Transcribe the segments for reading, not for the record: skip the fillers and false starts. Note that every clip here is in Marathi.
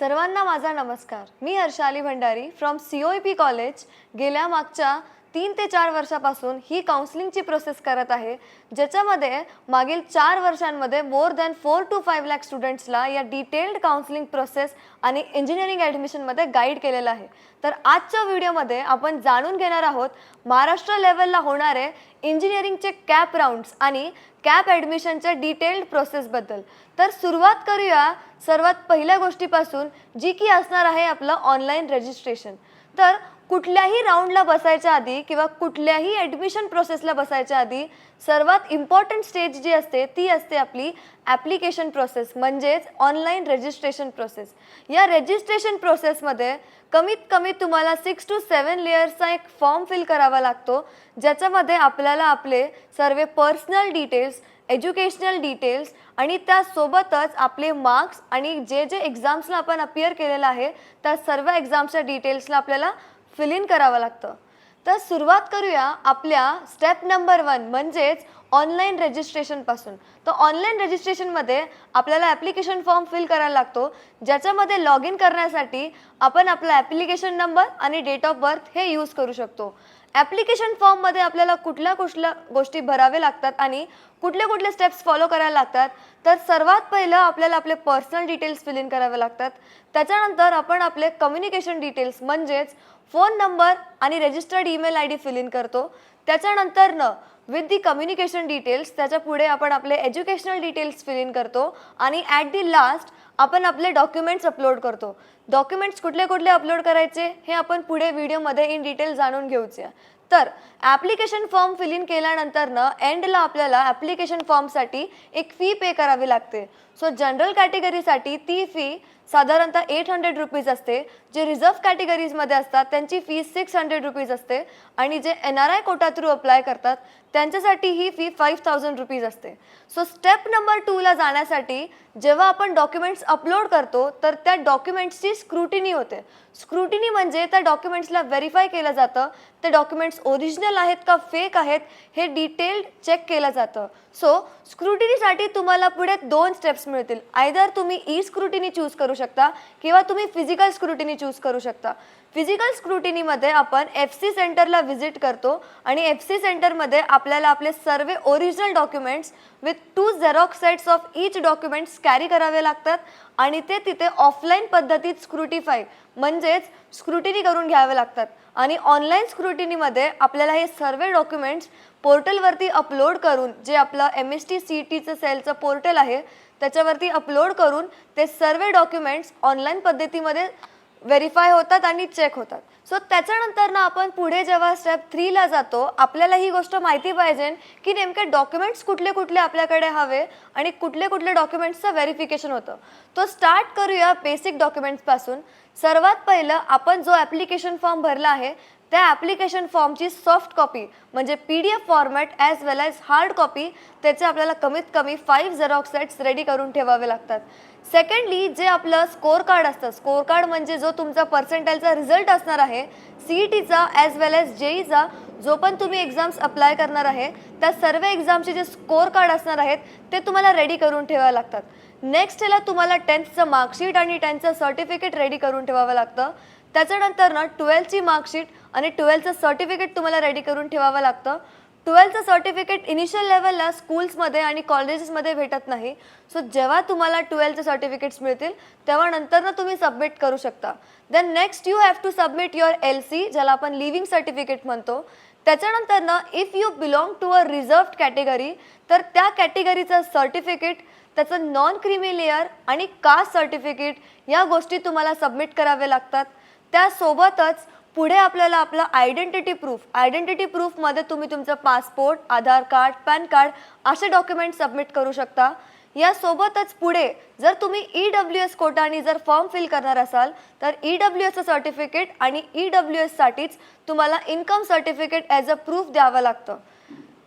सर्वांना माझा नमस्कार. मी Harshali Bhandari from COEP college. गेल्या मागच्या 3 ते 4 वर्षापासून ही काउन्सिलिंगची प्रोसेस करत आहे, ज्याच्यामध्ये मागील 4 वर्षांमध्ये मोर दॅन 4 to 5 लाख स्टुडंट्सला या डिटेल्ड काउन्सिलिंग प्रोसेस आणि इंजिनिअरिंग ॲडमिशनमध्ये गाईड केलेलं आहे. तर आजच्या व्हिडिओमध्ये आपण जाणून घेणार आहोत महाराष्ट्र लेवलला होणारे इंजिनिअरिंगचे कॅप राउंड्स आणि कॅप ॲडमिशनच्या डिटेल्ड प्रोसेसबद्दल. तर सुरुवात करूया सर्वात पहिल्या गोष्टीपासून, जी की असणार आहे आपलं ऑनलाईन रजिस्ट्रेशन. तर कुठल्याही राऊंडला बसायच्या आधी किंवा कुठल्याही ॲडमिशन प्रोसेसला बसायच्या आधी सर्वात इम्पॉर्टंट स्टेज जी असते ती असते आपली ॲप्लिकेशन प्रोसेस, म्हणजेच ऑनलाईन रजिस्ट्रेशन प्रोसेस. या रजिस्ट्रेशन प्रोसेसमध्ये कमीत कमी तुम्हाला 6 to 7 लेयर्सचा एक फॉर्म फिल करावा लागतो, ज्याच्यामध्ये आपल्याला आपले सर्व पर्सनल डिटेल्स, एज्युकेशनल डिटेल्स आणि त्यासोबतच आपले मार्क्स आणि जे जे एक्झाम्सला आपण अपियर केलेलं आहे त्या सर्व एक्झाम्सच्या डिटेल्सला आपल्याला फिल इन करावं लागतं. तर सुरुवात करूया आपल्या स्टेप नंबर 1 म्हणजेच ऑनलाईन रजिस्ट्रेशनपासून. तर ऑनलाईन रजिस्ट्रेशनमध्ये आपल्याला ॲप्लिकेशन फॉर्म फिल करायला लागतो, ज्याच्यामध्ये लॉग इन करण्यासाठी आपण आपला ॲप्लिकेशन नंबर आणि डेट ऑफ बर्थ हे यूज करू शकतो. ॲप्लिकेशन फॉर्ममध्ये आपल्याला कुठल्या गोष्टी भरावे लागतात आणि कुठले स्टेप्स फॉलो करायला लागतात. तर सर्वात पहिलं आपल्याला आपले पर्सनल डिटेल्स फिल इन करावे लागतात. त्याच्यानंतर आपण आपले कम्युनिकेशन डिटेल्स म्हणजेच फोन नंबर आणि registered email ID fill in करतो. त्याच्यानंतर विथ दी कम्युनिकेशन डिटेल्स त्याच्या पुढे आपण आपले एज्युकेशनल डिटेल्स फिल इन करतो आणि ॲट दी लास्ट आपण आपले डॉक्युमेंट्स अपलोड करतो. डॉक्युमेंट्स कुठले अपलोड करायचे हे आपण पुढे व्हिडिओमध्ये इन डिटेल जाणून घेऊया. तर ॲप्लिकेशन फॉर्म फिल इन केल्यानंतर एंडला आपल्याला ॲप्लिकेशन फॉर्मसाठी एक फी पे करावी लागते. सो जनरल कॅटेगरीसाठी ती फी साधारणतः 800 रुपीज असते. जे रिझर्व कॅटेगरीजमध्ये असतात त्यांची फी 600 रुपीज असते आणि जे NRI कोटा थ्रू अप्लाय करतात त्यांच्यासाठी ही फी 5000 रुपीज असते. सो स्टेप नंबर 2ला जाण्यासाठी जेव्हा आपण डॉक्युमेंट्स अपलोड करतो तर त्या डॉक्युमेंट्सची स्क्रुटिनी होते. स्क्रुटिनी म्हणजे त्या डॉक्युमेंट्सला व्हेरीफाय केलं जातं ते डॉक्युमेंट्स ओरिजिनल आहेत का फेक आहेत हे डिटेल्ड चेक केलं जातं. सो स्क्रुटिनीसाठी तुम्हाला पुढे 2 स्टेप्स मिळतील. आयदर तुम्ही ई स्क्रुटिनी चूज करू शकता किंवा तुम्ही फिजिकल स्क्रुटिनी चूज करू शकता. फिजिकल स्क्रुटिनीमध्ये आपण FC सेंटरला व्हिजिट करतो आणि FC सेंटरमध्ये आपल्याला आपले सर्व original documents with 2 Xerox sets of each documents carry करावे लागतात आणि ते तिथे ऑफलाईन पद्धतीत स्क्रुटिफाय म्हणजेच स्क्रुटिनी करून घ्यावे लागतात. आणि ऑनलाईन स्क्रुटिनीमध्ये आपल्याला हे सर्व डॉक्युमेंट्स पोर्टलवरती अपलोड करून, जे आपलं MST CETचं सेलचं पोर्टल आहे त्याच्यावरती अपलोड करून ते सर्व डॉक्युमेंट्स ऑनलाईन पद्धतीमध्ये व्हेरीफाय होतात आणि चेक होतात. सो त्याच्यानंतर आपण पुढे जेव्हा स्टेप 3ला जातो आपल्याला ही गोष्ट माहिती पाहिजे की नेमके डॉक्युमेंट्स कुठले आपल्याकडे हवे आणि कुठले डॉक्युमेंट्सचं व्हेरिफिकेशन होतं. तो स्टार्ट करूया बेसिक डॉक्युमेंट्सपासून. सर्वात पहिलं आपण जो ॲप्लिकेशन फॉर्म भरला आहे त्या ॲप्लिकेशन फॉर्मची सॉफ्ट कॉपी म्हणजे PDF फॉर्मॅट ॲज वेल ॲज हार्ड कॉपी त्याचे आपल्याला कमीत कमी 5 झेरॉक्स सेट्स रेडी करून ठेवावे लागतात. सेकंडली जे आपलं स्कोर कार्ड असतं, स्कोर कार्ड म्हणजे जो तुमचा पर्सेंटाईलचा रिझल्ट असणार आहे CETचा ॲज वेल ॲज JEEचा, जो पण तुम्ही एक्झाम्स अप्लाय करणार आहे त्या सर्व एक्झामचे जे स्कोर कार्ड असणार आहेत ते तुम्हाला रेडी करून ठेवावे लागतात. नेक्स्ट ह्याला तुम्हाला 10thचं मार्कशीट आणि 10thचं सर्टिफिकेट रेडी करून ठेवावं लागतं. त्याच्यानंतर 12ची मार्कशीट आणि 12चं सर्टिफिकेट तुम्हाला रेडी करून ठेवावं लागतं. 12चं सर्टिफिकेट इनिशियल लेवलला स्कूल्समध्ये आणि कॉलेजेसमध्ये भेटत नाही. सो जेव्हा तुम्हाला 12चे सर्टिफिकेट्स मिळतील तेव्हा नंतर तुम्ही सबमिट करू शकता. Then next you have to submit your LC, ज्याला आपण लिव्हिंग सर्टिफिकेट म्हणतो. त्याच्यानंतर if you belong to a reserved category तर त्या कॅटेगरीचं सर्टिफिकेट, त्याचं नॉन क्रीमी लेअर आणि कास्ट सर्टिफिकेट या गोष्टी तुम्हाला सबमिट करावे लागतात. त्यासोबतच पुढे आपल्याला आपला आयडेंटिटी प्रूफमध्ये तुम्ही तुमचं पासपोर्ट, आधार कार्ड, पॅन कार्ड असे डॉक्युमेंट सबमिट करू शकता. यासोबतच पुढे जर तुम्ही EWS कोटाने जर फॉर्म फिल करणार असाल तर EWSचं सर्टिफिकेट आणि EWSसाठीच तुम्हाला income certificate as a proof द्यावं लागतं.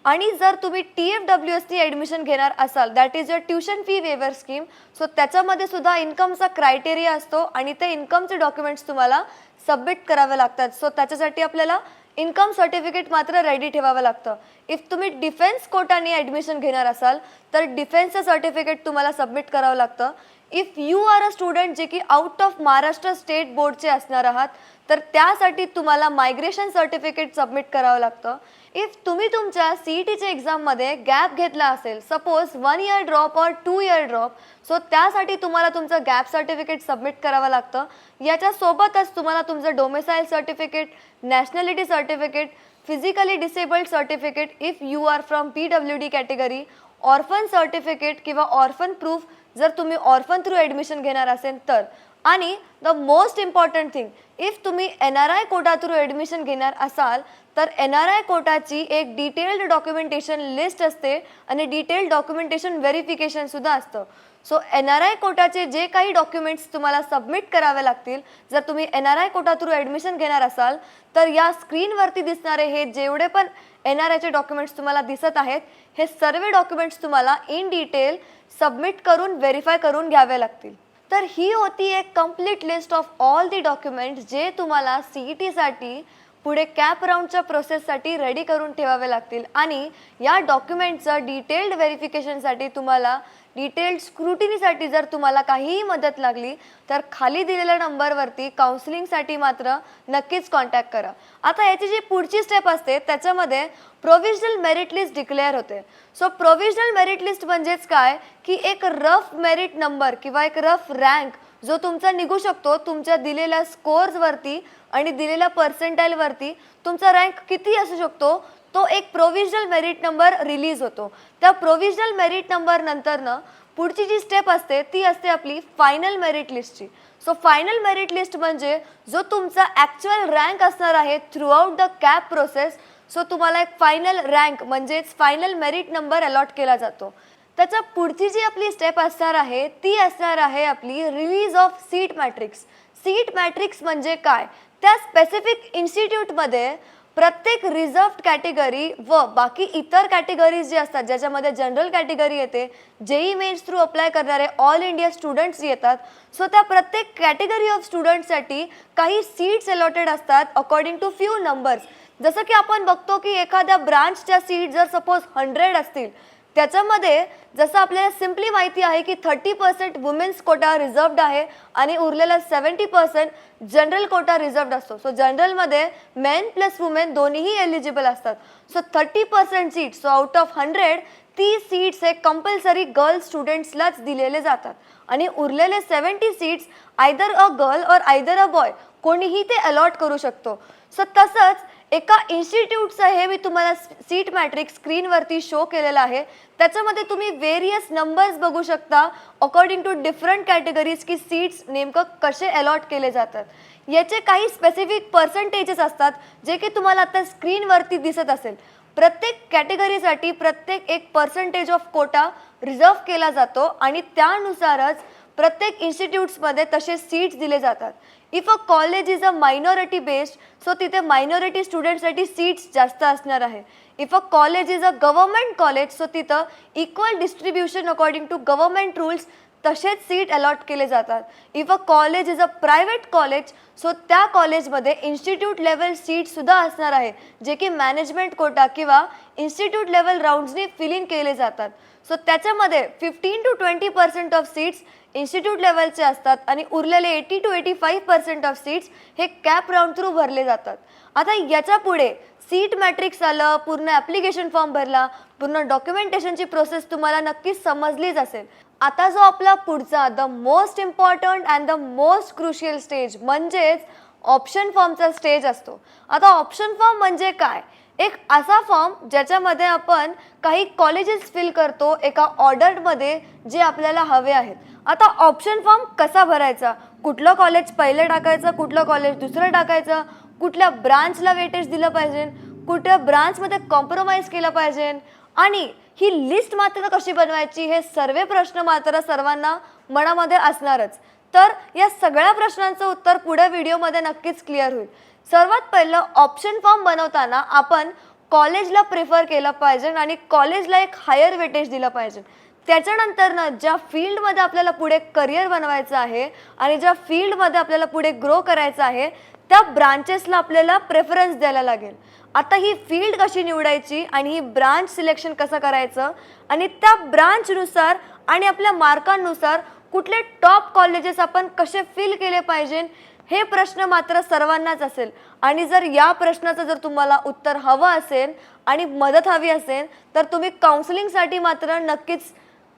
आणि जर तुम्ही TFWSनी ॲडमिशन घेणार असाल that is your tuition fee वेवर स्कीम, सो त्याच्यामध्ये सुद्धा इन्कमचा क्रायटेरिया असतो आणि ते इन्कमचे डॉक्युमेंट्स तुम्हाला सबमिट करावे लागतात. सो त्याच्यासाठी आपल्याला इन्कम सर्टिफिकेट मात्र रेडी ठेवावं लागतं. इफ तुम्ही डिफेन्स कोटाने ॲडमिशन घेणार असाल तर डिफेन्सचं सर्टिफिकेट तुम्हाला सबमिट करावं लागतं. If you are a student जे की आउट ऑफ महाराष्ट्र स्टेट बोर्डचे असणार आहात तर त्यासाठी तुम्हाला मायग्रेशन सर्टिफिकेट सबमिट करावं लागतं. इफ तुम्ही तुमच्या CETच्या एक्झाममध्ये गॅप घेतला असेल, सपोज 1 इयर ड्रॉप और 2 इयर ड्रॉप, सो त्यासाठी तुम्हाला तुमचं गॅप सर्टिफिकेट सबमिट करावं लागतं. याच्यासोबतच तुम्हाला तुमचं domicile certificate, nationality certificate, physically disabled certificate if you are from PWD category, orphan certificate किंवा ऑर्फन प्रूफ जर तुम्ही ऑर्फन थ्रू ॲडमिशन घेणार असेल तर, आणि the most important thing, if तुम्ही NRI कोटा थ्रू ॲडमिशन घेणार असाल तर NRI कोटाची एक डिटेल्ड डॉक्युमेंटेशन लिस्ट असते आणि डिटेल्ड डॉक्युमेंटेशन व्हेरिफिकेशन सुद्धा असतं. सो NRI कोटाचे जे काही डॉक्युमेंट्स तुम्हाला सबमिट करावे लागतील जर तुम्ही NRI कोटा थ्रू ॲडमिशन घेणार असाल तर या स्क्रीनवरती दिसणारे हे जेवढे पण NRIचे डॉक्युमेंट्स तुम्हाला दिसत आहेत हे सर्व डॉक्युमेंट्स तुम्हाला इन डिटेल सबमिट करून व्हेरीफाय करून घ्यावे लागतील. तर ही होती एक complete list of all the documents जे तुम्हाला CETसाठी पुढे कॅप राऊंडच्या प्रोसेससाठी रेडी करून ठेवावे लागतील. आणि या डॉक्युमेंटचं डिटेल्ड व्हेरिफिकेशनसाठी तुम्हाला डिटेल्ड स्क्रुटिनीसाठी जर तुम्हाला काहीही मदत लागली तर खाली दिलेल्या नंबरवरती काउन्सिलिंगसाठी मात्र नक्कीच कॉन्टॅक्ट करा. आता याची जी पुढची स्टेप असते त्याच्यामध्ये प्रोव्हिजनल मेरिट लिस्ट डिक्लेअर होते. सो प्रोव्हिजनल मेरिट लिस्ट म्हणजेच काय की एक रफ मेरिट नंबर किंवा एक रफ रँक जो तुमचा निघू शकतो तुमच्या दिलेल्या स्कोअर्सवरती आणि दिलेल्या पर्सेंटाईलवरती तुमचा रँक किती असू शकतो तो एक प्रोव्हिजनल मेरिट नंबर रिलीज होतो. त्या प्रोव्हिजनल मेरिट नंबर नंतरनं पुढची जी स्टेप असते ती असते आपली फायनल मेरिट लिस्टची. सो फायनल मेरिट लिस्ट म्हणजे जो तुमचा ॲक्च्युअल रँक असणार आहे throughout the cap process. So तुम्हाला एक फायनल रँक म्हणजेच फायनल मेरिट नंबर अलॉट केला जातो. त्याच्या पुढची जी आपली स्टेप असणार आहे ती असणार आहे आपली release of seat matrix. Seat matrix म्हणजे काय, त्या स्पेसिफिक इन्स्टिट्यूटमध्ये प्रत्येक रिझर्व्ड कॅटेगरी व बाकी इतर कॅटेगरीज जे असतात ज्याच्यामध्ये जनरल कॅटेगरी येते, JEE मेन्स थ्रू अप्लाय करणारे ऑल इंडिया स्टुडंट्स येतात. सो त्या प्रत्येक कॅटेगरी ऑफ स्टुडंट्ससाठी काही सीट्स अलॉटेड असतात अकॉर्डिंग टू फ्यू नंबर्स. जसं की आपण बघतो की एखाद्या ब्रांचच्या सीट जर सपोज 100 असतील त्याच्यामध्ये जसं आपल्याला सिम्पली माहिती आहे की 30% वुमेन्स कोटा रिझर्व्ड आहे आणि उरलेला 70% जनरल कोटा रिझर्व्ड असतो. सो जनरलमध्ये मेन प्लस वुमेन दोन्हीही एलिजिबल असतात. So 30% seats, so out of 100 30 seats हे कंपल्सरी गर्ल स्टुडंट्सलाच दिलेले जातात आणि उरलेले 70 सीट्स आयदर अ गर्ल और आयदर अ बॉय कोणीही ते अलॉट करू शकतो. सो तसंच एका इन्स्टिट्यूटचं हे मी तुम्हाला सीट मॅट्रिक्स स्क्रीनवरती शो केलेलं आहे. त्याच्यामध्ये तुम्ही वेरियस नंबर्स बघू शकता अकॉर्डिंग टू डिफरंट कॅटेगरीज की सीट्स नेमकं कसे अलॉट केले जातात. याचे काही स्पेसिफिक पर्सेंटेजेस असतात जे की तुम्हाला आता स्क्रीनवरती दिसत असेल. प्रत्येक कॅटेगरीसाठी प्रत्येक एक पर्सेंटेज ऑफ कोटा रिझर्व केला जातो आणि त्यानुसारच प्रत्येक इन्स्टिट्यूट्समध्ये तसे सीट्स दिले जातात. If a college is a minority based so तिथे मायनॉरिटी स्टुडंटसाठी सीट्स जास्त असणार आहे. If a college is a government college so तिथं equal distribution according to government rules तसेच सीट अलॉट केले जातात. If a college is a private college so त्या कॉलेजमध्ये इन्स्टिट्यूट लेवल सीटसुद्धा असणार आहे जे की मॅनेजमेंट कोटा किंवा इन्स्टिट्यूट लेवल राऊंड्सनी फिलिंग केले जातात. सो त्याच्यामध्ये 15 to 20% ऑफ सीट्स इन्स्टिट्यूट लेवलचे असतात आणि उरलेले 80 to 85% ऑफ सीट्स हे कॅप राऊंड थ्रू भरले जातात. आता याच्या पुढे सीट मॅट्रिक्स आलं, पूर्ण ॲप्लिकेशन फॉर्म भरला, पूर्ण डॉक्युमेंटेशनची प्रोसेस तुम्हाला नक्कीच समजलीच असेल. आता जो आपला पुढचा the most important and the most crucial stage म्हणजेच ऑप्शन फॉर्मचा स्टेज असतो. आता ऑप्शन फॉर्म म्हणजे काय, एक असा फॉर्म ज्याच्यामध्ये आपण काही कॉलेजेस फिल करतो एका ऑर्डरमध्ये जे आपल्याला हवे आहेत. आता ऑप्शन फॉर्म कसा भरायचा, कुठलं कॉलेज पहिलं टाकायचं, कुठलं कॉलेज दुसरं टाकायचं, कुठल्या ब्रांचला वेटेज दिलं पाहिजे, कुठल्या ब्रांचमध्ये कॉम्प्रोमाइज केलं पाहिजे आणि ही लिस्ट मात्र कशी बनवायची हे सर्व प्रश्न मात्र सर्वांना मनामध्ये असणारच. तर या सगळ्या प्रश्नांचं उत्तर पुढे व्हिडिओमध्ये नक्कीच क्लिअर होईल. सर्वात पहिलं ऑप्शन फॉर्म बनवताना आपण कॉलेजला प्रिफर केलं पाहिजे आणि कॉलेजला एक हायर वेटेज दिलं पाहिजे. त्याच्यानंतर ज्या फील्डमध्ये आपल्याला पुढे करिअर बनवायचं आहे आणि ज्या फील्डमध्ये आपल्याला पुढे ग्रो करायचं आहे त्या ब्रांचेसला आपल्याला प्रेफरन्स द्यायला लागेल. आता ही फील्ड कशी निवडायची आणि ही ब्रांच सिलेक्शन कसं करायचं आणि त्या ब्रांचनुसार आणि आपल्या मार्कांनुसार कुठले टॉप कॉलेजेस आपण कसे फिल केले पाहिजे, हे प्रश्न मात्र सर्वांनाच असेल. आणि जर या प्रश्नाचं जर तुम्हाला उत्तर हवं असेल आणि मदत हवी असेल तर तुम्ही काउन्सिलिंगसाठी मात्र नक्कीच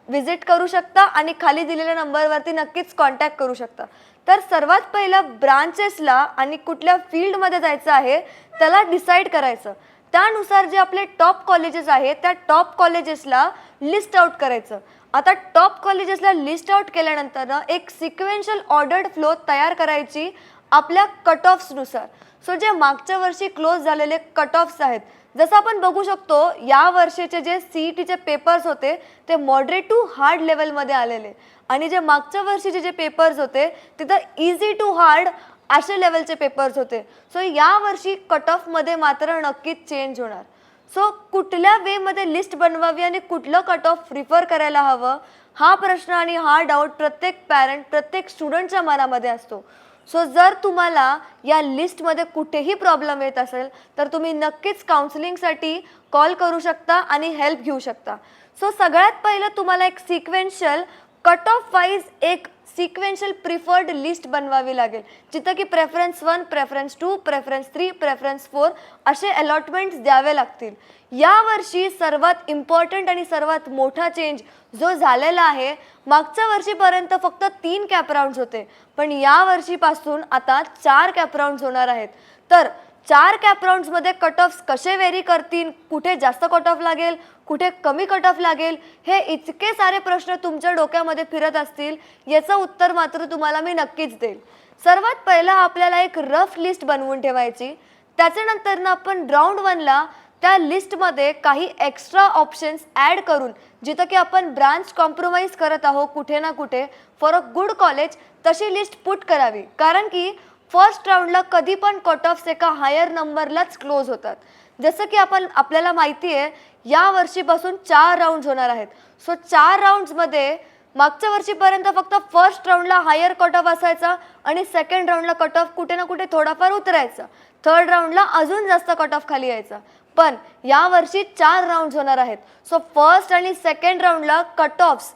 विजिट करू शकता आणि खाली दिलेल्या नंबरवरती नक्कीच कॉन्टॅक्ट करू शकता. तर सर्वात पहिलं ब्रांचेसला आणि कुठल्या फील्डमध्ये जायचं आहे त्याला डिसाईड करायचं. त्यानुसार जे आपले टॉप कॉलेजेस आहेत त्या टॉप कॉलेजेसला लिस्ट आउट करायचं. आता टॉप कॉलेजेसला लिस्ट आउट केल्यानंतर एक सिक्वेन्शियल ऑर्डर्ड फ्लो तयार करायची आपल्या कट ऑफ्सनुसार. सो जे मागच्या वर्षी क्लोज झालेले कट ऑफ्स आहेत, जसं आपण बघू शकतो या वर्षीचे जे CETचे पेपर्स होते ते मॉडरेट टू हार्ड लेवलमध्ये आलेले आणि जे मागच्या वर्षीचे जे पेपर्स होते तिथं इझी टू हार्ड असे लेवलचे पेपर्स होते. सो या वर्षी कट ऑफमध्ये मात्र नक्कीच चेंज होणार. सो कुठल्या वेमध्ये लिस्ट बनवावी आणि कुठलं कट ऑफ प्रिफर करायला हवं हा प्रश्न आणि हा डाऊट प्रत्येक पॅरेंट प्रत्येक स्टुडंटच्या मनामध्ये असतो. सो जर तुम्हाला या लिस्टमध्ये कुठेही प्रॉब्लेम येत असेल तर तुम्ही नक्कीच काउन्सिलिंगसाठी कॉल करू शकता आणि हेल्प घेऊ शकता. सो सगळ्यात पहिलं तुम्हाला एक सिक्वेन्शियल कट ऑफ वाईज एक सिक्वेन्शियल प्रिफर्ड लिस्ट बनवावी लागेल, जिथं की प्रेफरन्स 1, प्रेफरन्स 2, प्रेफरन्स 3, प्रेफरन्स 4 असे अलॉटमेंट्स द्यावे लागतील. यावर्षी सर्वात इम्पॉर्टंट आणि सर्वात मोठा चेंज जो झालेला आहे, मागच्या वर्षीपर्यंत फक्त 3 कॅप राउंड्स होते पण या वर्षीपासून आता 4 कॅप राउंड्स होणार आहेत. तर 4 कॅप राउंड्समध्ये कट ऑफ्स कसे व्हेरी करतील, कुठे जास्त कट ऑफ लागेल, कुठे कमी कट ऑफ लागेल, हे इतके सारे प्रश्न तुमच्या डोक्यामध्ये फिरत असतील. याचं उत्तर मात्र तुम्हाला मी नक्कीच देईल. सर्वात पहिला आपल्याला एक रफ लिस्ट बनवून ठेवायची. त्याच्यानंतर ना आपण राऊंड 1ला त्या लिस्टमध्ये काही एक्स्ट्रा ऑप्शन्स ॲड करून, जिथं की आपण ब्रांच कॉम्प्रोमाइज करत आहोत कुठे ना कुठे फॉर अ गुड कॉलेज, तशी लिस्ट पुट करावी. कारण की फर्स्ट राऊंडला कधी पण कट ऑफ्स एका हायर नंबरलाच क्लोज होतात. जसं की आपल्याला माहिती आहे या वर्षीपासून 4 राऊंड्स होणार आहेत. सो 4 राऊंड्समध्ये मागच्या वर्षीपर्यंत फक्त फर्स्ट राऊंडला हायर कट ऑफ असायचा आणि सेकंड राऊंडला कट ऑफ कुठे ना कुठे थोडाफार उतरायचा, थर्ड राऊंडला अजून जास्त कट ऑफ खाली यायचा. पण या वर्षी 4 राऊंड्स होणार आहेत. सो फर्स्ट आणि सेकंड राऊंडला कट ऑफ्स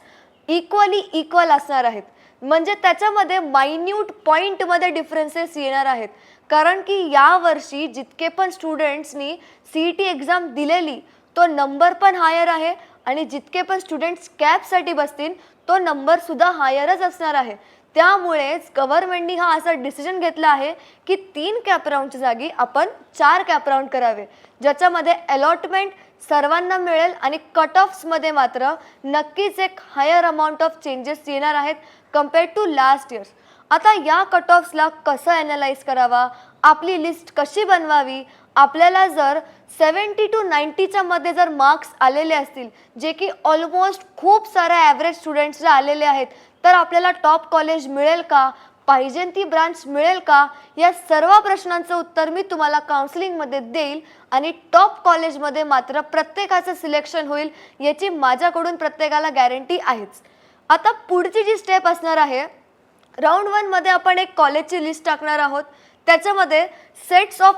इक्वल असणार आहेत. म्हणजे त्याच्यामध्ये मायन्यूट पॉईंटमध्ये डिफरन्सेस येणार आहेत. कारण की या वर्षी जितके पण स्टुडंट्सनी CET एक्झाम दिलेली तो नंबर पण हायर आहे आणि जितके पण स्टुडंट्स कॅपसाठी बसतील तो नंबरसुद्धा हायरच असणार आहे. त्यामुळेच गव्हर्नमेंटनी हा असा डिसिजन घेतला आहे की 3 कॅप राऊंडच्या जागी आपण 4 कॅप राऊंड करावे, ज्याच्यामध्ये अलॉटमेंट सर्वांना मिळेल आणि कट ऑफ्समध्ये मात्र नक्कीच एक हायर अमाऊंट ऑफ चेंजेस येणार आहेत कम्पेअर्ड टू लास्ट इयर्स. आता या कट ऑफ्सला कसं ॲनालाइज करावा, आपली लिस्ट कशी बनवावी. आपल्याला जर 70 to 90च्या मध्ये जर मार्क्स आलेले असतील, जे की ऑलमोस्ट खूप साऱ्या ॲव्हरेज स्टुडंट्सला आलेले आहेत, तर आपल्याला टॉप कॉलेज मिळेल का, पाहिजे ती ब्रांच मिळेल का, या सर्व प्रश्नांचं उत्तर मी तुम्हाला काउन्सिलिंगमध्ये देईल आणि टॉप कॉलेजमध्ये मात्र प्रत्येकाचं सिलेक्शन होईल याची माझ्याकडून प्रत्येकाला गॅरंटी आहेच. आता पुढची जी स्टेप असणार आहे, राऊंड 1मध्ये आपण एक कॉलेजची लिस्ट टाकणार आहोत. त्याच्यामध्ये सेट्स ऑफ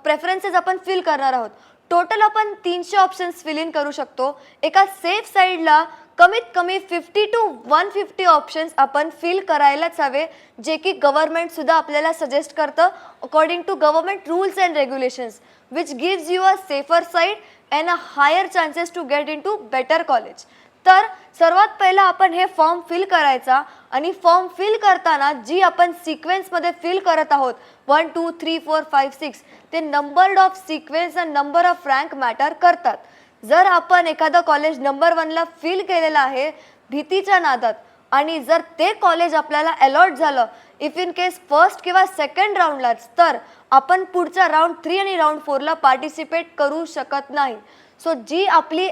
प्रेफरन्सेस आपण फिल करणार आहोत. टोटल आपण 300 ऑप्शन्स फिल इन करू शकतो. एका सेफ साईडला कमीत कमी 50 to 150 ऑप्शन्स आपण फिल करायलाच हवे, जे की गव्हर्नमेंटसुद्धा आपल्याला सजेस्ट करतं according to government rules and regulations, which gives you a safer side and a higher chances to get into better college. तर सर्वात पहिला आपण हे फॉर्म फिल करायचा आणि फॉर्म फिल करताना जी आपण सिक्वेन्समध्ये फिल करत आहोत 1 2 3 4 5 6 ते number of sequence and number of rank matter करतात. जर आपण एखादं कॉलेज नंबर 1ला फिल केलेलं आहे भीतीच्या नादात आणि जर ते कॉलेज आपल्याला अलॉट झालं इफ इन केस फर्स्ट किंवा सेकंड राऊंडलाच, तर आपण पुढच्या राऊंड 3 आणि राऊंड 4ला पार्टिसिपेट करू शकत नाही. सो जी आपली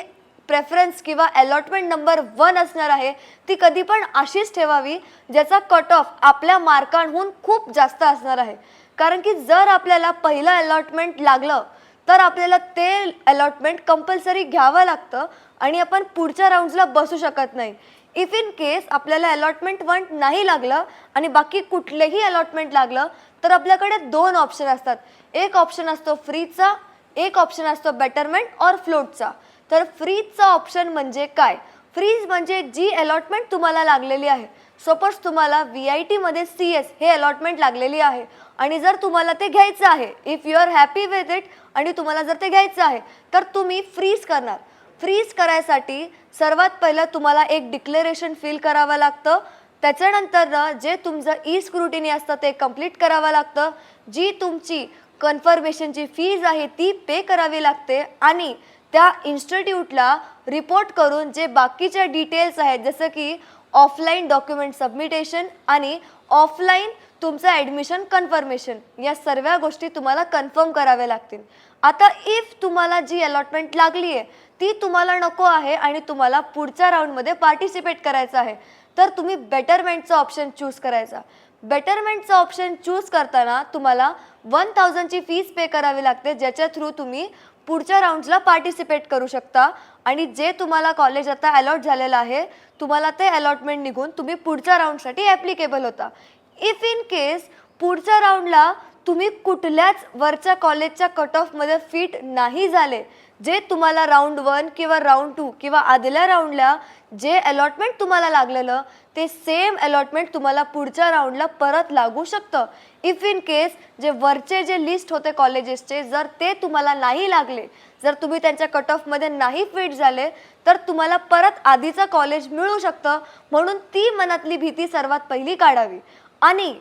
प्रेफरन्स किंवा अलॉटमेंट नंबर 1 असणार आहे ती कधी पण अशीच ठेवावी ज्याचा कट ऑफ आपल्या मार्कांहून खूप जास्त असणार आहे. कारण की जर आपल्याला पहिलं अलॉटमेंट लागलं तर आपल्याला ते अलॉटमेंट कंपल्सरी घ्यावं लागतं आणि आपण पुढच्या राऊंड्सला बसू शकत नाही. इफ इन केस आपल्याला अलॉटमेंट 1 नाही लागलं आणि बाकी कुठलेही अलॉटमेंट लागलं तर आपल्याकडे 2 ऑप्शन असतात. एक ऑप्शन असतो फ्रीचा, एक ऑप्शन असतो बेटरमेंट और फ्लोटचा. तर फ्रीजचा ऑप्शन म्हणजे काय? फ्रीज म्हणजे जी अलॉटमेंट तुम्हाला लागलेली आहे सपोज तुम्हाला VIT मध्ये CS हे अलॉटमेंट लागलेली आहे आणि जर तुम्हाला ते घ्यायचं आहे, if you are happy with it आणि तुम्हाला जर ते घ्यायचं आहे तर तुम्ही फ्रीज करणार. फ्रीज करायसाठी सर्वात पहिलं तुम्हाला एक डिक्लेरेशन फिल करावं लागतं. त्याच्यानंतर जे तुमचं स्क्रुटिनी असतं ते कंप्लीट करावं लागतं. जी तुमची कन्फर्मेशनची फीज आहे ती पे करावी लागते आणि त्या इन्स्टिट्यूटला रिपोर्ट करून जे बाकीच्या डिटेल्स आहेत जसं की ऑफलाईन डॉक्युमेंट सबमिटेशन आणि ऑफलाईन तुमचं ॲडमिशन कन्फर्मेशन या सर्व गोष्टी तुम्हाला कन्फर्म कराव्या लागतील. आता इफ तुम्हाला जी अलॉटमेंट लागली आहे ती तुम्हाला नको आहे आणि तुम्हाला पुढच्या राऊंडमध्ये पार्टिसिपेट करायचं आहे तर तुम्ही बेटरमेंटचा ऑप्शन चूज करायचा. बेटरमेंटचा ऑप्शन चूज करताना तुम्हाला 1000 ची फीस पे करावी लागते ज्याच्या थ्रू तुम्ही पुढच्या राऊंड्सला पार्टिसिपेट करू शकता आणि जे तुम्हाला कॉलेज आता अलॉट झालेलं आहे तुम्हाला ते अलॉटमेंट निघून तुम्ही पुढच्या राऊंडसाठी ॲप्लिकेबल होता. इफ इन केस पुढच्या राऊंडला तुम्ही कुठल्याच वरच्या कॉलेजच्या कट ऑफमध्ये फिट नाही झाले, जे तुम्हाला राऊंड 1 किंवा राऊंड 2 किंवा आदल्या राऊंडला जे अलॉटमेंट तुम्हाला लागलेलं ते सेम अलॉटमेंट तुम्हाला पुढच्या राऊंडला परत लागू शकतं. इफ इन केस जे वरचे जे लिस्ट होते कॉलेजेसचे जर ते तुम्हाला नाही लागले, जर तुम्ही त्यांच्या कट ऑफमध्ये नाही फिट झाले तर तुम्हाला परत आधीचं कॉलेज मिळू शकतं. म्हणून ती मनातली भीती सर्वात पहिली काढावी. आणि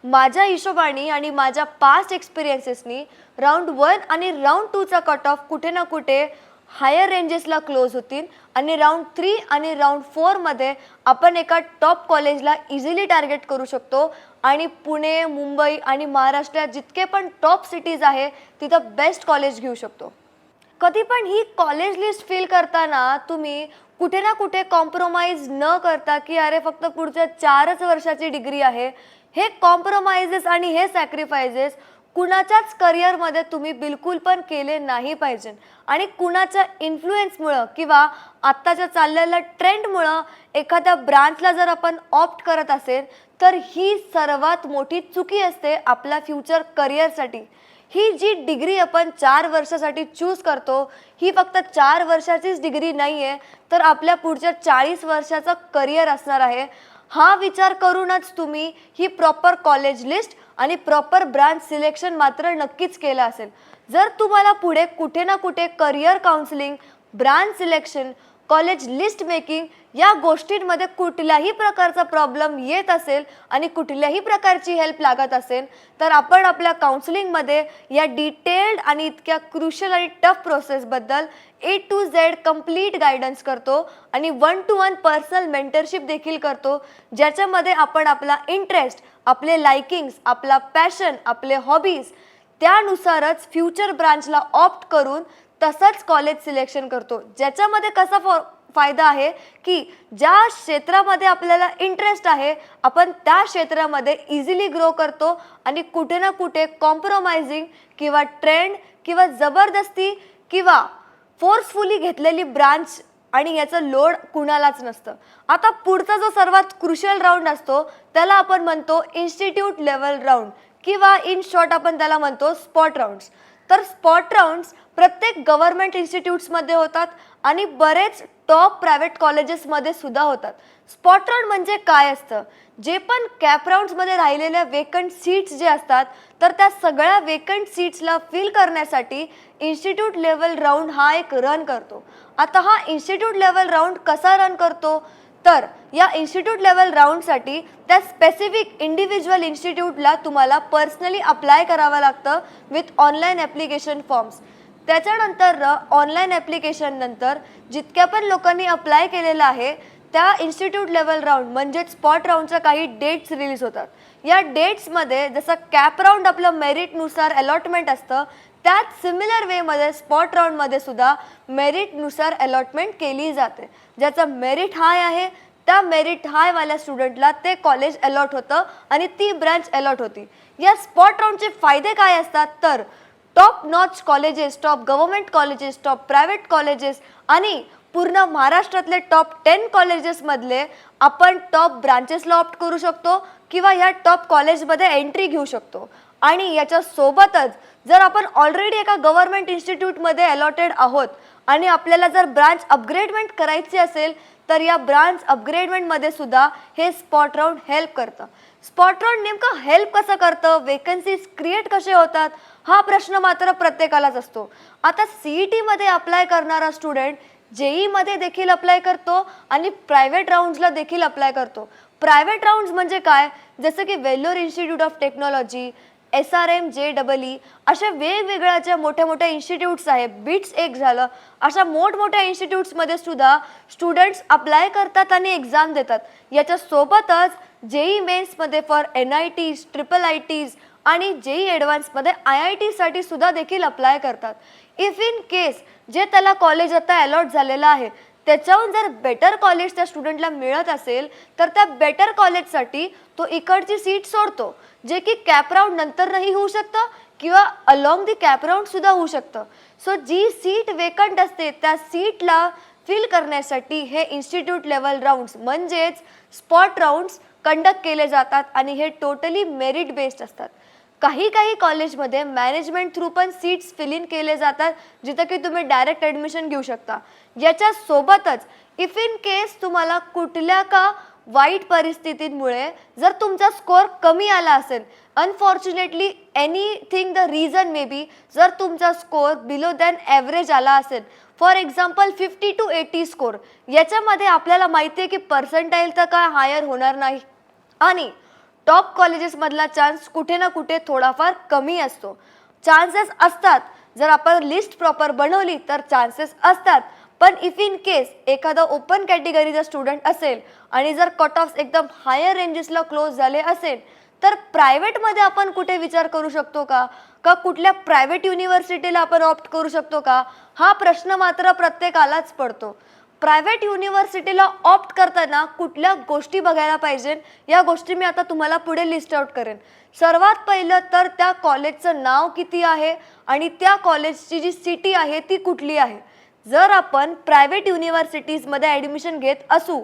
माझ्या हिशोबाने आणि माझ्या पास्ट एक्सपिरियन्सेसनी राऊंड 1 आणि राऊंड 2चा कट ऑफ कुठे ना कुठे हायर रेंजेसला क्लोज होतील आणि राऊंड 3 आणि राऊंड 4 मध्ये आपण एका टॉप कॉलेजला इझिली टार्गेट करू शकतो आणि पुणे, मुंबई आणि महाराष्ट्रात जितके पण टॉप सिटीज आहे तिथं बेस्ट कॉलेज घेऊ शकतो. कधी पण ही कॉलेज लिस्ट फिल करताना तुम्ही कुठे ना कुठे कॉम्प्रोमाइज न करता की अरे फक्त पुढच्या 4च वर्षाची डिग्री आहे, हे कॉम्प्रोमाइजेस आणि हे सॅक्रिफायसेस कुणाच्याच करिअरमध्ये तुम्ही बिलकुल पण केले नाही पाहिजे. आणि कुणाच्या इन्फ्लुएन्समुळं किंवा आत्ताच्या चाललेल्या ट्रेंडमुळं एखाद्या ब्रांचला जर आपण ऑप्ट करत असेल तर ही सर्वात मोठी चुकी असते आपल्या फ्युचर करिअरसाठी. ही जी डिग्री आपण 4 वर्षासाठी चूज करतो ही फक्त 4 वर्षाचीच डिग्री नाही आहे तर आपल्या पुढच्या 40 वर्षाचं करिअर असणार आहे. हा विचार करूनच तुम्ही ही प्रॉपर कॉलेज लिस्ट आणि प्रॉपर ब्रांच सिलेक्शन मात्र नक्कीच केलं असेल. जर तुम्हाला पुढे कुठे ना कुठे career counselling, branch selection, college list making या गोष्टींमध्ये कुठल्याही प्रकारचा प्रॉब्लेम येत असेल आणि कुठल्याही प्रकारची हेल्प लागत असेल तर आपण आपल्या काउन्सिलिंगमध्ये या डिटेल्ड आणि इतक्या क्रुशियल आणि टफ प्रोसेसबद्दल A to Z complete guidance करतो आणि 1 to 1 पर्सनल मेंटरशिप देखील करतो ज्याच्यामध्ये आपण आपला इंटरेस्ट, आपले लाइकिंग्स, आपला पॅशन, आपले हॉबीज त्यानुसारच फ्युचर ब्रांचला ऑप्ट करून तसंच कॉलेज सिलेक्शन करतो. ज्याच्यामध्ये कसा फायदा आहे की ज्या क्षेत्रामध्ये आपल्याला इंटरेस्ट आहे आपण त्या क्षेत्रामध्ये इझिली ग्रो करतो आणि कुठे ना कुठे कॉम्प्रोमाइजिंग किंवा ट्रेंड किंवा जबरदस्ती किंवा फोर्सफुली घेतलेली ब्रांच आणि याचं लोड कुणालाच नसतं. आता पुढचा जो सर्वात क्रुशियल राऊंड असतो त्याला आपण म्हणतो इन्स्टिट्यूट लेवल राऊंड किंवा इन शॉर्ट आपण त्याला म्हणतो स्पॉट राऊंड्स. तर स्पॉट राऊंड्स प्रत्येक गव्हर्नमेंट इन्स्टिट्यूट्समध्ये होतात आणि बरेच टॉप प्रायव्हेट कॉलेजेसमध्ये सुद्धा होतात. स्पॉट राऊंड म्हणजे काय असतं, जे पण कॅप राऊंड्समध्ये राहिलेल्या वेकंट सीट्स जे असतात तर त्या सगळ्या वेकंट सीट्सला फिल करण्यासाठी इन्स्टिट्यूट लेवल राऊंड हा एक रन करतो. आता हा इन्स्टिट्यूट लेवल राऊंड कसा रन करतो तर या इन्स्टिट्यूट लेवल राऊंडसाठी त्या स्पेसिफिक इंडिव्हिज्युअल इन्स्टिट्यूटला तुम्हाला पर्सनली अप्लाय करावं लागतं विथ ऑनलाईन ॲप्लिकेशन फॉर्म्स. त्याच्यानंतर ऑनलाईन ॲप्लिकेशन नंतर जितक्या पण लोकांनी अप्लाय केलेलं आहे त्या इन्स्टिट्यूट लेवल राऊंड म्हणजेच स्पॉट राऊंडच्या काही डेट्स रिलीज होतात. या डेट्समध्ये जसं कॅप राऊंड आपलं मेरिटनुसार अलॉटमेंट असतं त्याच सिमिलर वेमध्ये स्पॉट राऊंडमध्ये सुद्धा मेरिटनुसार अलॉटमेंट केली जाते. ज्याचं मेरिट हाय आहे त्या मेरिट हायवाल्या स्टुडंटला ते कॉलेज अलॉट होतं आणि ती ब्रांच अलॉट होती. या स्पॉट राऊंडचे फायदे काय असतात तर top notch colleges, top government colleges, top private colleges आणि पूर्ण महाराष्ट्रातले टॉप 10 कॉलेजेसमधले आपण टॉप ब्रांचेसला ऑप्ट करू शकतो किंवा ह्या टॉप कॉलेजमध्ये एंट्री घेऊ शकतो. आणि याच्या सोबतच जर आपण ऑलरेडी एका गव्हर्नमेंट इन्स्टिट्यूटमध्ये अलॉटेड आहोत आणि आपल्याला जर ब्रांच अपग्रेडमेंट करायची असेल तर या ब्रांच अपग्रेडमेंटमध्ये सुद्धा हे स्पॉट राऊंड हेल्प करतं. स्पॉट राऊंड नेमकं हेल्प कसं करतं, वेकन्सीज क्रिएट कसे होतात, हा प्रश्न मात्र प्रत्येकालाच असतो. आता CETमध्ये अप्लाय करणारा स्टुडंट JEEमध्ये देखील अप्लाय करतो आणि प्रायव्हेट राऊंड्सला देखील अप्लाय करतो. प्रायव्हेट राऊंड्स म्हणजे काय, जसं की Vellore institute of technology, SRM JEE अशा वेगवेगळ्या ज्या मोठ्या मोठ्या इन्स्टिट्यूट्स आहेत, बिट्स एक झालं, अशा मोठमोठ्या इन्स्टिट्यूट्समध्ये सुद्धा स्टुडंट्स अप्लाय करतात आणि एक्झाम देतात. याच्यासोबतच JEE मेन्समध्ये फॉर NITs, IIITs आणि JEE ॲडव्हान्समध्ये IITसाठी सुद्धा देखील अप्लाय करतात. इफ इन केस जे त्याला कॉलेज आता अलॉट झालेलं आहे त्याच्याहून जर बेटर कॉलेज त्या स्टुडंटला मिळत असेल तर त्या बेटर कॉलेजसाठी तो इकडची सीट सोडतो, जे की कॅप राऊंड नंतरही होऊ शकतं किंवा अलॉंग दी कॅप राऊंड सुद्धा होऊ शकतं. सो जी सीट वेकंट असते त्या सीटला फिल करण्यासाठी हे इन्स्टिट्यूट लेवल राऊंड्स म्हणजेच स्पॉट राऊंड्स कंडक्ट केले जातात आणि हे टोटली मेरिट बेस्ड असतात. काही कॉलेजमध्ये मॅनेजमेंट थ्रू पण सीट्स फिल इन केले जातात, जिथं की तुम्ही डायरेक्ट ॲडमिशन घेऊ शकता. याच्यासोबतच इफ इन केस तुम्हाला कुठल्या का वाईट परिस्थितींमुळे जर तुमचा स्कोअर कमी आला असेल, unfortunately anything the reason may be, जर तुमचा स्कोअर बिलो दॅन ॲव्हरेज आला असेल, फॉर एक्झाम्पल 50 to 80 स्कोअर, याच्यामध्ये आपल्याला माहिती आहे की पर्सेंटाईल तर काय हायर होणार नाही आणि टॉप कॉलेजेसमधला चान्स कुठे ना कुठे थोडाफार कमी असतो. चान्सेस असतात, जर आपण लिस्ट प्रॉपर बनवली तर चान्सेस असतात. पण इफ इन केस एखादा ओपन कॅटेगरीचा स्टुडंट असेल आणि जर कट ऑफ एकदम हायर रेंजेसला क्लोज झाले असेल तर प्रायव्हेटमध्ये आपण कुठे विचार करू शकतो का कुठल्या प्रायव्हेट युनिव्हर्सिटीला आपण ऑप्ट करू शकतो का, हा प्रश्न मात्र प्रत्येकालाच पडतो. प्रायव्हेट युनिव्हर्सिटीला ऑप्ट करताना कुठल्या गोष्टी बघायला पाहिजे, या गोष्टी मी आता तुम्हाला पुढे लिस्ट आउट करेन. सर्वात पहिलं तर त्या कॉलेजचं नाव किती आहे आणि त्या कॉलेजची जी सिटी आहे ती कुठली आहे. जर आपण प्रायव्हेट युनिव्हर्सिटीजमध्ये ॲडमिशन घेत असू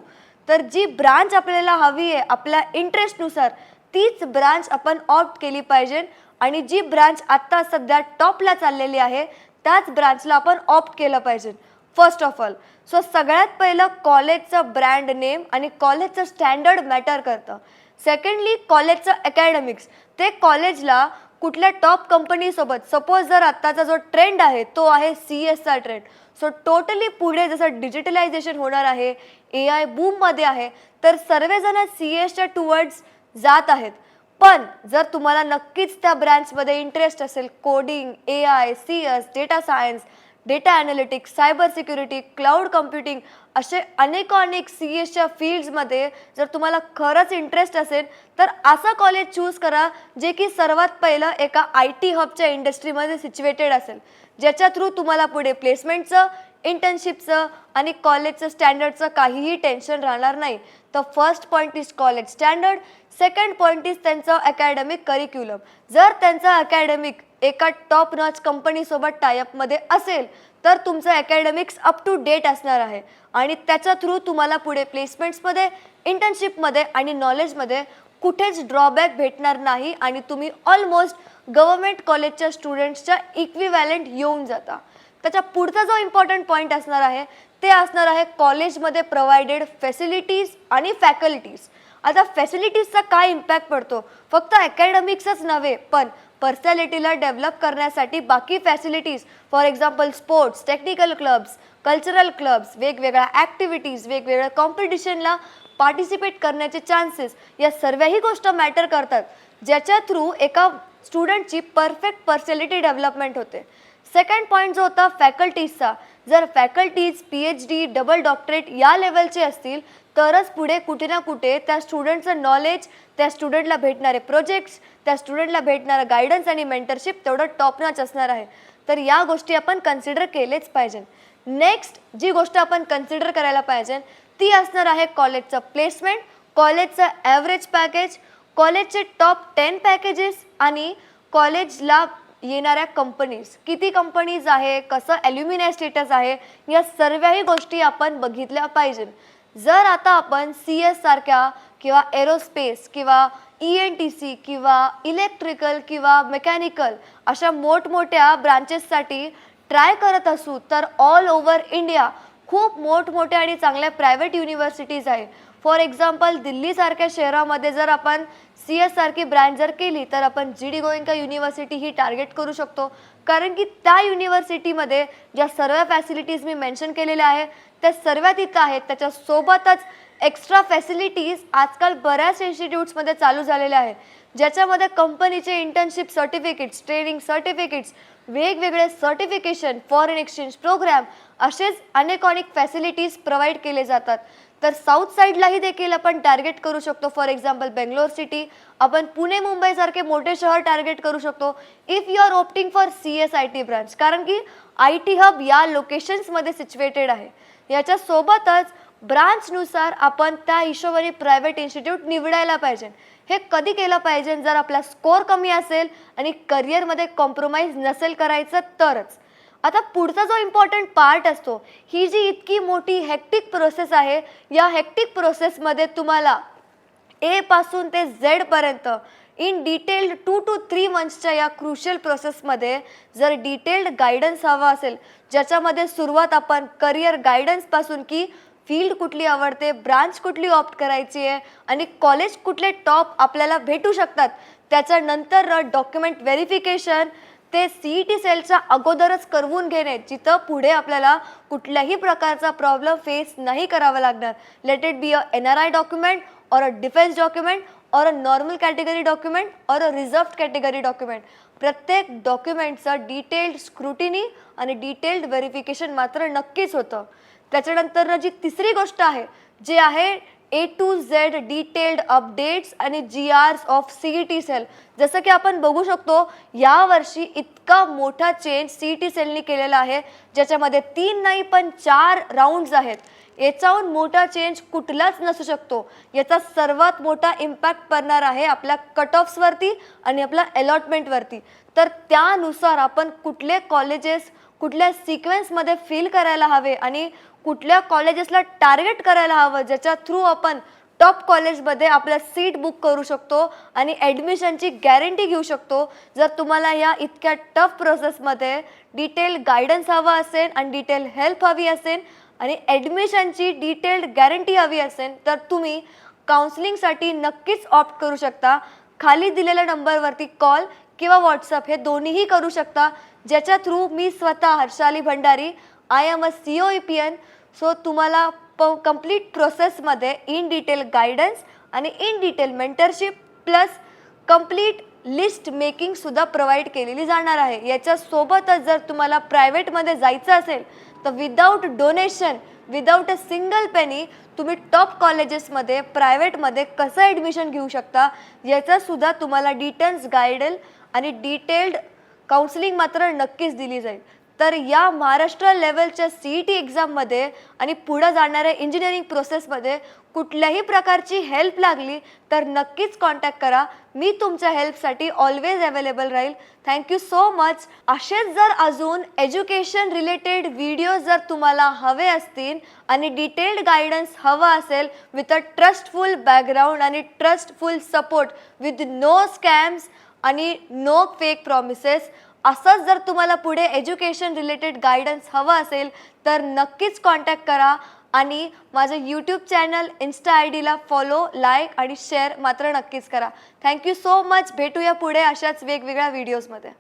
तर जी ब्रांच आपल्याला हवी आहे आपल्या इंटरेस्टनुसार तीच ब्रांच आपण ऑप्ट केली पाहिजे आणि जी ब्रांच आत्ता सध्या टॉपला चाललेली आहे त्याच ब्रांचला आपण ऑप्ट केलं पाहिजे फर्स्ट ऑफ ऑल. सो सगळ्यात पहिलं कॉलेजचं ब्रँड नेम आणि कॉलेजचं स्टँडर्ड मॅटर करतं. सेकंडली कॉलेजचं अकॅडमिक्स, ते कॉलेजला कुठल्या टॉप कंपनीसोबत, सपोज जर आत्ताचा जो ट्रेंड आहे तो आहे CSचा ट्रेंड, सो टोटली पुढे जसं डिजिटलायझेशन होणार आहे, AI बूममध्ये आहे, तर सर्वजण CSच्या टुवर्ड्स जात आहेत. पण जर तुम्हाला नक्कीच त्या ब्रँचमध्ये इंटरेस्ट असेल, coding, AI, CS, data science, data analytics, cyber security, cloud computing असे अनेक CSच्या फील्ड्समध्ये जर तुम्हाला खरंच इंटरेस्ट असेल तर असं कॉलेज चूज करा जे की सर्वात पहिलं एका IT हबच्या इंडस्ट्रीमध्ये सिच्युएटेड असेल, ज्याच्या थ्रू तुम्हाला पुढे प्लेसमेंटचं, इंटर्नशिपचं आणि कॉलेजचं स्टँडर्डचं काहीही टेन्शन राहणार नाही. तर first point is college standard, second point is त्यांचं अकॅडमिक करिक्युलम. जर त्यांचं अकॅडमिक एका टॉप नॉच कंपनीसोबत टायअपमध्ये असेल तर तुमचं अकॅडमिक्स अप टू डेट असणार आहे आणि त्याच्या थ्रू तुम्हाला पुढे प्लेसमेंट्समध्ये, इंटर्नशिपमध्ये आणि नॉलेजमध्ये कुठेच ड्रॉबॅक भेटणार नाही आणि तुम्ही ऑलमोस्ट गव्हर्नमेंट कॉलेजच्या स्टुडंट्सच्या इक्विव्हॅलंट येऊन जाता. त्याच्या पुढचा जो इम्पॉर्टंट पॉईंट असणार आहे ते असणार आहे कॉलेजमध्ये प्रोव्हाइडेड फॅसिलिटीज आणि फॅकल्टीज. आता फॅसिलिटीजचा काय इम्पॅक्ट पडतो, फक्त अकॅडमिक्सच नव्हे पण पर्सनॅलिटीला डेव्हलप करण्यासाठी बाकी facilities, for example sports, technical clubs, cultural clubs, वेगवेगळ्या ॲक्टिव्हिटीज, वेगवेगळ्या कॉम्पिटिशनला पार्टिसिपेट करण्याचे चान्सेस, या सर्वही गोष्ट मॅटर करतात, ज्याच्या थ्रू एका स्टुडंटची परफेक्ट पर्सनॅलिटी डेव्हलपमेंट होते. सेकंड पॉईंट जो होता फॅकल्टीजचा, जर फॅकल्टीज PhD, डबल डॉक्टरेट या लेवलचे असतील तरच पुढे कुठे ना कुठे त्या स्टुडंटचं नॉलेज, त्या स्टुडंटला भेटणारे प्रोजेक्ट्स, त्या स्टुडंटला भेटणारं गायडन्स आणि मेंटरशिप तेवढं टॉप नॉच असणार आहे. तर या गोष्टी आपण कन्सिडर केलेच पाहिजे. नेक्स्ट जी गोष्ट आपण कन्सिडर करायला पाहिजे ती असणार आहे कॉलेजचं प्लेसमेंट, कॉलेजचं ॲव्हरेज पॅकेज, कॉलेजचे टॉप 10 पॅकेजेस आणि कॉलेजला येणाऱ्या कंपनीज, किती कंपनीज आहे, कसं ॲल्युमिनाय स्टेटस आहे, या सर्वही गोष्टी आपण बघितल्या पाहिजे. जर आता आपण CS सारख्या किंवा एरोस्पेस किंवा ENTC किंवा इलेक्ट्रिकल किंवा मेकॅनिकल अशा मोठमोठ्या ब्रांचेससाठी ट्राय करत असू तर ऑल ओव्हर इंडिया खूप मोठमोठ्या आणि चांगल्या प्रायव्हेट युनिव्हर्सिटीज आहे. फॉर एक्झाम्पल दिल्लीसारख्या शहरामध्ये जर आपण CS सारखी ब्रँच जर केली तर आपण GD गोएंका युनिव्हर्सिटी ही टार्गेट करू शकतो. कारण की त्या युनिव्हर्सिटीमध्ये ज्या सर्व फॅसिलिटीज मी मेन्शन केलेल्या आहे त्या सर्व तिथं आहेत. त्याच्यासोबतच एक्स्ट्रा फॅसिलिटीज आजकाल बऱ्याच इन्स्टिट्यूट्समध्ये चालू झालेल्या आहेत, ज्याच्यामध्ये कंपनीचे इंटर्नशिप सर्टिफिकेट्स, ट्रेनिंग सर्टिफिकेट्स, वेगवेगळे सर्टिफिकेशन, फॉरेन एक्सचेंज प्रोग्राम असेच अनेक फॅसिलिटीज प्रोव्हाइड केले जातात. तर साऊथ साईडलाही देखील आपण टार्गेट करू शकतो. फॉर एक्झाम्पल बेंगलोर सिटी, आपण पुणे मुंबई सारखे मोठे शहर टार्गेट करू शकतो if you are opting for CSIT branch, कारण की IT हब या लोकेशन्समध्ये सिच्युएटेड आहे. याच्यासोबतच ब्रांचनुसार आपण त्या हिशोबाने प्रायव्हेट इन्स्टिट्यूट निवडायला पाहिजे. हे कधी केलं पाहिजे जर आपला स्कोर कमी असेल आणि करिअरमध्ये कॉम्प्रोमाइज नसेल करायचं तरच. आता पुढचा जो इम्पॉर्टंट पार्ट असतो, ही जी इतकी मोठी हेक्टिक प्रोसेस आहे, या हेक्टिक प्रोसेसमध्ये तुम्हाला A पासून ते Z पर्यंत इन डिटेल्ड 2 to 3 मंथ्सच्या या क्रुशियल प्रोसेसमध्ये जर डिटेल्ड गायडन्स हवा असेल, ज्याच्यामध्ये सुरुवात आपण करिअर गायडन्सपासून की फील्ड कुठली आवडते, ब्रांच कुठली ऑप्ट करायची आहे आणि कॉलेज कुठले टॉप आपल्याला भेटू शकतात, त्याच्यानंतर डॉक्युमेंट व्हेरिफिकेशन ते CET सेलच्या अगोदरच करवून घेणे, जिथं पुढे आपल्याला कुठल्याही प्रकारचा प्रॉब्लेम फेस नाही करावा लागणार. Let it be a NRI document और अ डिफेन्स डॉक्युमेंट और अ नॉर्मल कॅटेगरी डॉक्युमेंट और अ रिझर्व्ड कॅटेगरी डॉक्युमेंट. प्रत्येक डॉक्युमेंटचं डिटेल्ड स्क्रुटिनी आणि डिटेल्ड व्हेरिफिकेशन मात्र नक्कीच होतं. त्याच्यानंतर जी तिसरी गोष्ट आहे, जे आहे A to Z detailed updates आणि GRs ऑफ CET सेल. जसं की आपण बघू शकतो यावर्षी इतका मोठा चेंज CET सेलनी केलेला आहे, ज्याच्यामध्ये 3 नाही पण 4 राऊंड्स आहेत. याच्याहून मोठा चेंज कुठलाच नसू शकतो. याचा सर्वात मोठा इम्पॅक्ट पडणार आहे आपल्या कट ऑफ्सवरती आणि आपल्या अलॉटमेंटवरती. तर त्यानुसार आपण कुठले कॉलेजेस कुठल्या सिक्वेन्समध्ये फिल करायला हवे आणि कुठल्या कॉलेजेसला टार्गेट करायला हवं, ज्याच्या थ्रू आपण टॉप कॉलेजमध्ये आपलं सीट बुक करू शकतो आणि ॲडमिशनची गॅरंटी घेऊ शकतो. जर तुम्हाला या इतक्या टफ प्रोसेसमध्ये डिटेल गायडन्स हवा असेल आणि डिटेल हेल्प हवी असेल आणि ॲडमिशनची डिटेल्ड गॅरंटी हवी असेल तर तुम्ही काउन्सिलिंगसाठी नक्कीच ऑप्ट करू शकता. खाली दिलेल्या नंबरवरती कॉल किंवा व्हॉट्सअप हे दोन्हीही करू शकता, ज्याच्या थ्रू मी स्वतः Harshali Bhandari, I am a COEPN. So तुम्हाला कंप्लीट प्रोसेसमध्ये इन डिटेल गायडन्स आणि in detail mentorship plus complete list मेकिंगसुद्धा प्रोव्हाइड केलेली जाणार आहे. याच्यासोबतच जर तुम्हाला प्रायव्हेटमध्ये जायचं असेल तर without donation, without a single penny तुम्ही टॉप कॉलेजेसमध्ये प्रायव्हेटमध्ये कसं ॲडमिशन घेऊ शकता, याचासुद्धा तुम्हाला डिटेल्स गायडल आणि डिटेल्ड काउन्सिलिंग मात्र नक्कीच दिली जाईल. तर या महाराष्ट्र लेवलच्या CET एक्झाममध्ये आणि पुढे जाणाऱ्या इंजिनिअरिंग प्रोसेसमध्ये कुठल्याही प्रकारची हेल्प लागली तर नक्कीच कॉन्टॅक्ट करा. मी तुमच्या हेल्पसाठी ऑलवेज अवेलेबल राहील. Thank you so much. असेच जर अजून एज्युकेशन रिलेटेड व्हिडिओज जर तुम्हाला हवे असतील आणि डिटेल्ड गायडन्स हवा असेल विथ अ ट्रस्टफुल बॅकग्राऊंड आणि trustful support with no scams आणि नो फेक प्रॉमिसेस, असंच जर तुम्हाला पुढे एज्युकेशन रिलेटेड गायडन्स हवा असेल तर नक्कीच कॉन्टॅक्ट करा आणि माझं YouTube channel, Insta ID follow, like आणि शेअर मात्र नक्कीच करा. Thank you so much. भेटूया पुढे अशाच वेगवेगळ्या व्हिडिओजमध्ये.